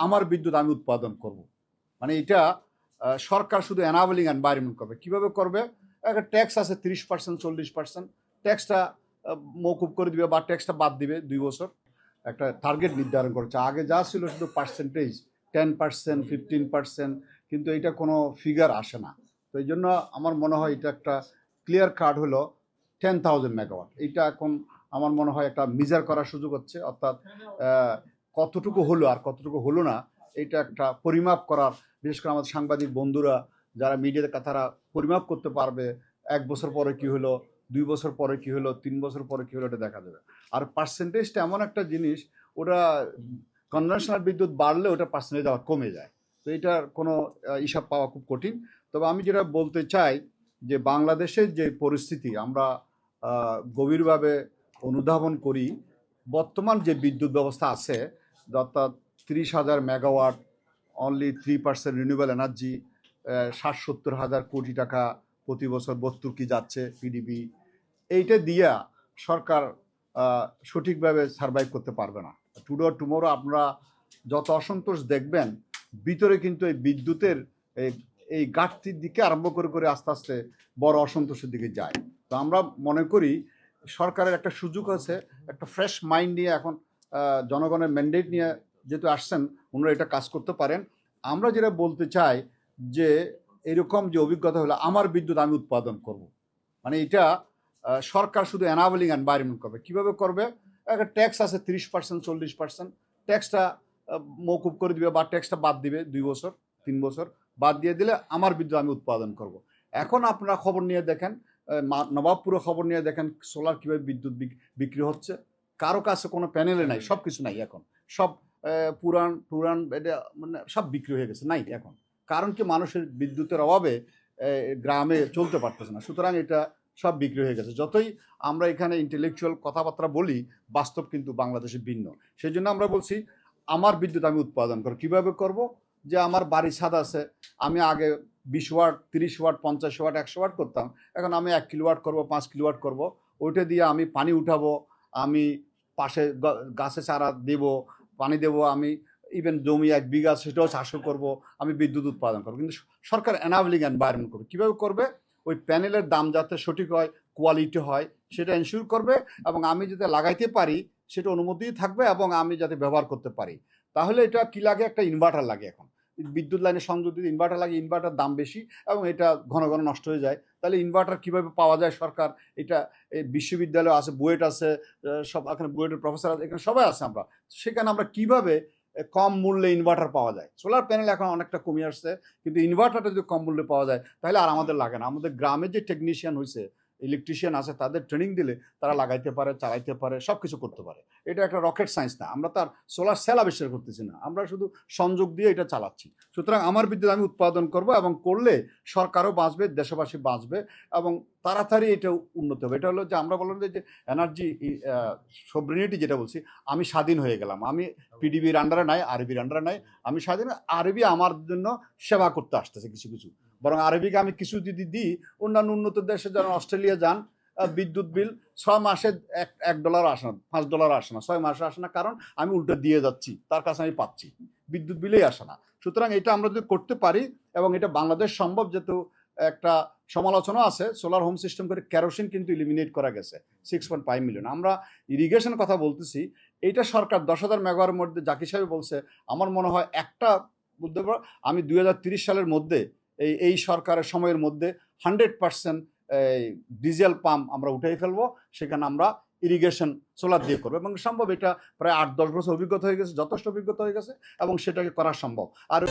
আমার বিদ্যুৎ আমি উৎপাদন করব। মানে এটা সরকার শুধু এনাবলিং এনভায়রনমেন্ট করবে। কিভাবে করবে? একটা ট্যাক্স আছে 30%, 40%, ট্যাক্সটা মৌকুব করে দিবে বা ট্যাক্সটা বাদ দিবে 2 বছর। একটা টার্গেট নির্ধারণ করেছে। আগে যা ছিল শুধু পার্সেন্টেজ, 10%, 15%, কিন্তু এটা কোনো ফিগার আসে না। তো এই জন্য আমার মনে হয় এটা একটা ক্লিয়ার কার্ড হলো 10,000 মেগাওয়াট। এইটা এখন আমার মনে হয় একটা মেজার করার সুযোগ হচ্ছে, অর্থাৎ কতটুকু হলো আর কতটুকু হলো না এটা একটা পরিমাপ করার, বিশেষ করে আমাদের সাংবাদিক বন্ধুরা যারা মিডিয়াতে তারা পরিমাপ করতে পারবে 1 বছর পরে কি হলো, 2 বছর পরে কি হলো, 3 বছর পরে কি হলো, এটা দেখা যাবে। আর পার্সেন্টেজটা এমন একটা জিনিস, ওটা কনভেনশনাল বিদ্যুৎ বাড়লে ওটা পার্সেন্টেজ আবার কমে যায়। তো এটার কোনো হিসাব পাওয়া খুব কঠিন। তবে আমি যেটা বলতে চাই যে বাংলাদেশের যে পরিস্থিতি আমরা গভীরভাবে অনুধাবন করি। বর্তমান যে বিদ্যুৎ ব্যবস্থা আছে, অর্থাৎ 30,000 মেগাওয়াট, অনলি 3% রিনিউয়েবল এনার্জি, 60-70 হাজার কোটি টাকা প্রতি বছর ভর্তুকি যাচ্ছে পিডিবি, এইটা দিয়া সরকার সঠিকভাবে সার্ভাইভ করতে পারবে না। টুমোরো আপনারা যত অসন্তোষ দেখবেন, ভিতরে কিন্তু এই বিদ্যুতের এই ঘাটতির দিকে আরম্ভ করে আস্তে আস্তে বড় অসন্তোষের দিকে যায়। তো আমরা মনে করি সরকারের একটা সুযোগ আছে, একটা ফ্রেশ মাইন্ড নিয়ে এখন জনগণের ম্যান্ডেট নিয়ে যেহেতু আসছেন, ওনারা এটা কাজ করতে পারেন। আমরা যেটা বলতে চাই যে এরকম যে অভিজ্ঞতা হলো আমার বিদ্যুৎ আমি উৎপাদন করব, মানে এটা সরকার শুধু এনাবলিং এনভায়রনমেন্ট করবে। কিভাবে করবে? একটা ট্যাক্স আছে 30%, 40%, ট্যাক্সটা মৌকুব করে দিবে বা ট্যাক্সটা বাদ দিবে 2 বছর, 3 বছর বাদ দিয়ে দিলে আমার বিদ্যুৎ আমি উৎপাদন করব। এখন আপনারা খবর নিয়ে দেখেন, নবাবপুরে খবর নিয়ে দেখেন সোলার কীভাবে বিদ্যুৎ বিক্রি হচ্ছে। কারো কাছে কোনো প্যানেলে নাই, সব কিছু নাই এখন, সব পুরান এটা মানে সব বিক্রি হয়ে গেছে, নাই এখন। কারণ কি? মানুষের বিদ্যুতের অভাবে গ্রামে চলতে পারতেছে না, সুতরাং এটা সব বিক্রি হয়ে গেছে। যতই আমরা এখানে ইন্টেলেকচুয়াল কথাবার্তা বলি, বাস্তব কিন্তু বাংলাদেশে ভিন্ন। সেই জন্য আমরা বলছি আমার বিদ্যুৎ আমি উৎপাদন করব। কীভাবে করব? যে আমার বাড়ির ছাদ আছে, আমি আগে 20 ওয়াট, 30 ওয়াট, 50 ওয়াট, 100 ওয়াট করতাম, এখন আমি 1 কিলোওয়াট করব, 5 কিলোওয়াট করব। ওইটা দিয়ে আমি পানি উঠাবো, আমি পাশে গাছে চারা দেব, পানি দেব, আমি ইভেন জমি 1 বিঘা সেটাও চাষও করব, আমি বিদ্যুৎ উৎপাদন করবো। কিন্তু সরকার এনাবলিং এনভায়রনমেন্ট করবে। কীভাবে করবে? ওই প্যানেলের দাম যাতে সঠিক হয়, কোয়ালিটি হয়, সেটা এনশিওর করবে, এবং আমি যাতে লাগাইতে পারি সেটা অনুমতি থাকবে, এবং আমি যাতে ব্যবহার করতে পারি। তাহলে এটা কি লাগে? একটা ইনভার্টার লাগে। এখন বিদ্যুৎ লাইনে সংযোগ দিতে ইনভার্টার লাগে, ইনভার্টার দাম বেশি এবং এটা ঘন ঘন নষ্ট হয়ে যায়। তাহলে ইনভার্টার কিভাবে পাওয়া যায়? সরকার এটা, এই বিশ্ববিদ্যালয় আছে, বুয়েট আছে, সব এখানে বুয়েটের প্রফেসর আছে, এখানে সবাই আছে আমরা, সেখানে আমরা কিভাবে কম মূল্যে ইনভার্টার পাওয়া যায়। সোলার প্যানেল এখন অনেকটা কমে আসছে, কিন্তু ইনভার্টারটা যদি কম মূল্যে পাওয়া যায় তাহলে আর আমাদের লাগে না। আমাদের গ্রামে যে টেকনিশিয়ান হয়েছে, ইলেকট্রিশিয়ান আছে, তাদের ট্রেনিং দিলে তারা লাগাইতে পারে, চালাইতে পারে, সব কিছু করতে পারে। এটা একটা রকেট সায়েন্স না, আমরা তার সোলার সেল আবিষ্কার করতেছি না, আমরা শুধু সংযোগ দিয়ে এটা চালাচ্ছি। সুতরাং আমার বিদ্যুৎ আমি উৎপাদন করব, এবং করলে সরকারও বাঁচবে, দেশবাসী বাঁচবে, এবং তাড়াতাড়ি এটা উন্নত হবে। এটা হলো যে আমরা বললাম যে এনার্জি সভরেনিটি, যেটা বলছি, আমি স্বাধীন হয়ে গেলাম, আমি পিডিবির আন্ডারে নাই, আরবির আন্ডারে নাই, আমি স্বাধীন। আরবি আমার জন্য সেবা করতে আসতেছে কিছু কিছু, বরং আরবিকে আমি কিছু যদি দিই, অন্যান্য উন্নত দেশে যেন অস্ট্রেলিয়া যান, বিদ্যুৎ বিল 6 মাসে $1 আসে না, $5 আসে না, 6 মাসে আসে না, কারণ আমি উল্টো দিয়ে যাচ্ছি, তার কাছে আমি পাচ্ছি, বিদ্যুৎ বিলেই আসে না। সুতরাং এটা আমরা যদি করতে পারি, এবং এটা বাংলাদেশ সম্ভব, যেহেতু একটা সমালোচনা আছে, সোলার হোম সিস্টেম করে কেরোসিন কিন্তু ইলিমিনেট করা গেছে 6.5 মিলিয়ন। আমরা ইরিগেশনের কথা বলতেছি, এইটা সরকার 10,000 মেগাওয়াটের মধ্যে জাকির সাহেব বলছে, আমার মনে হয় একটা বলতে পারো আমি 2030 সালের মধ্যে এই সরকারের সময়ের মধ্যে 100% ডিজেল পাম্প আমরা উঠাই ফেলবো, সেখানে আমরা ইরিগেশন সোলার দিয়ে করবো, এবং সম্ভব। এটা প্রায় 8-10 বছর অভিজ্ঞতা হয়ে গেছে, যথেষ্ট অভিজ্ঞতা হয়ে গেছে, এবং সেটাকে করা সম্ভব। আর